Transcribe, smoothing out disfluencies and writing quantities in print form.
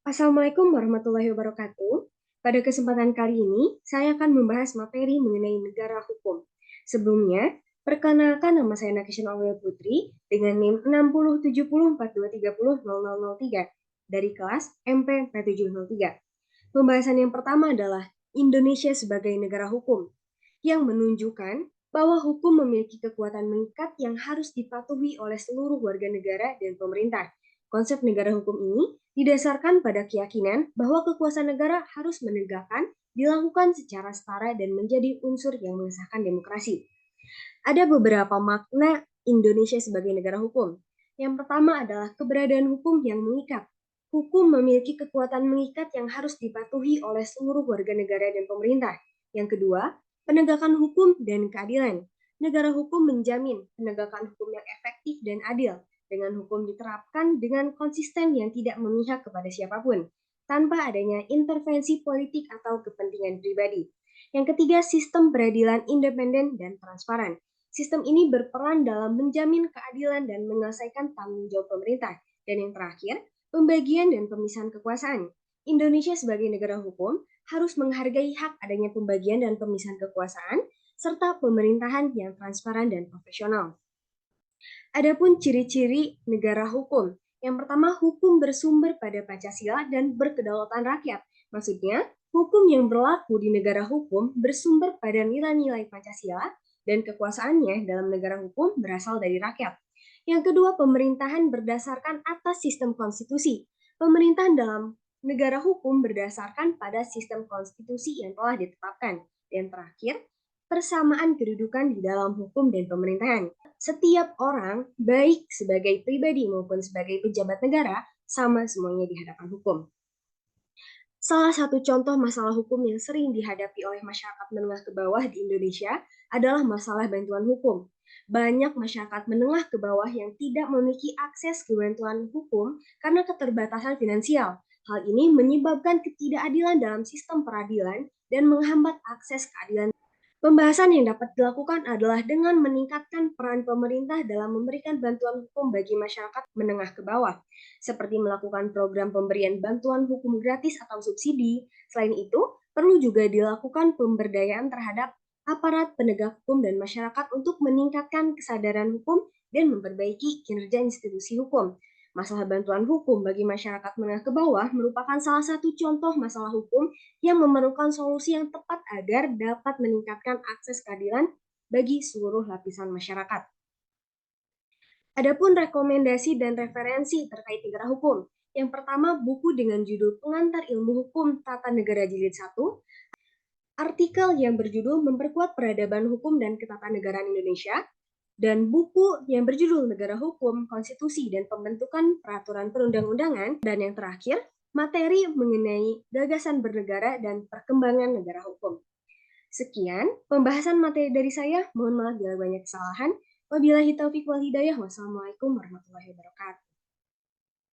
Assalamualaikum warahmatullahi wabarakatuh. Pada kesempatan kali ini, saya akan membahas materi mengenai negara hukum. Sebelumnya, perkenalkan nama saya Nakishan Awil Putri dengan NIM 607042300003 dari kelas MP 4703. Pembahasan yang pertama adalah Indonesia sebagai negara hukum, yang menunjukkan bahwa hukum memiliki kekuatan mengikat yang harus dipatuhi oleh seluruh warga negara dan pemerintah. Konsep negara hukum ini didasarkan pada keyakinan bahwa kekuasaan negara harus menegakkan, dilakukan secara setara dan menjadi unsur yang mengesahkan demokrasi. Ada beberapa makna Indonesia sebagai negara hukum. Yang pertama adalah keberadaan hukum yang mengikat. Hukum memiliki kekuatan mengikat yang harus dipatuhi oleh seluruh warga negara dan pemerintah. Yang kedua, penegakan hukum dan keadilan. Negara hukum menjamin penegakan hukum yang efektif dan adil, dengan hukum diterapkan dengan konsisten yang tidak memihak kepada siapapun, tanpa adanya intervensi politik atau kepentingan pribadi. Yang ketiga, sistem peradilan independen dan transparan. Sistem ini berperan dalam menjamin keadilan dan menyelesaikan tanggung jawab pemerintah. Dan yang terakhir, pembagian dan pemisahan kekuasaan. Indonesia sebagai negara hukum harus menghargai hak adanya pembagian dan pemisahan kekuasaan, serta pemerintahan yang transparan dan profesional. Adapun ciri-ciri negara hukum. Yang pertama, hukum bersumber pada Pancasila dan berkedaulatan rakyat. Maksudnya, hukum yang berlaku di negara hukum bersumber pada nilai-nilai Pancasila dan kekuasaannya dalam negara hukum berasal dari rakyat. Yang kedua, pemerintahan berdasarkan atas sistem konstitusi. Pemerintahan dalam negara hukum berdasarkan pada sistem konstitusi yang telah ditetapkan. Dan terakhir, persamaan kedudukan di dalam hukum dan pemerintahan. Setiap orang, baik sebagai pribadi maupun sebagai pejabat negara, sama semuanya di hadapan hukum. Salah satu contoh masalah hukum yang sering dihadapi oleh masyarakat menengah ke bawah di Indonesia adalah masalah bantuan hukum. Banyak masyarakat menengah ke bawah yang tidak memiliki akses ke bantuan hukum karena keterbatasan finansial. Hal ini menyebabkan ketidakadilan dalam sistem peradilan dan menghambat akses keadilan. Pembahasan yang dapat dilakukan adalah dengan meningkatkan peran pemerintah dalam memberikan bantuan hukum bagi masyarakat menengah ke bawah, seperti melakukan program pemberian bantuan hukum gratis atau subsidi. Selain itu, perlu juga dilakukan pemberdayaan terhadap aparat penegak hukum dan masyarakat untuk meningkatkan kesadaran hukum dan memperbaiki kinerja institusi hukum. Masalah bantuan hukum bagi masyarakat menengah ke bawah merupakan salah satu contoh masalah hukum yang memerlukan solusi yang tepat agar dapat meningkatkan akses keadilan bagi seluruh lapisan masyarakat. Adapun rekomendasi dan referensi terkait negara hukum. Yang pertama, buku dengan judul Pengantar Ilmu Hukum Tata Negara Jilid 1, artikel yang berjudul Memperkuat Peradaban Hukum dan Ketatanegaraan Indonesia, dan buku yang berjudul Negara Hukum, Konstitusi, dan Pembentukan Peraturan Perundang-undangan, dan yang terakhir, materi mengenai gagasan bernegara dan perkembangan negara hukum. Sekian pembahasan materi dari saya. Mohon maaf bila banyak kesalahan. Wabillahi taufiq wal hidayah. Wassalamualaikum warahmatullahi wabarakatuh.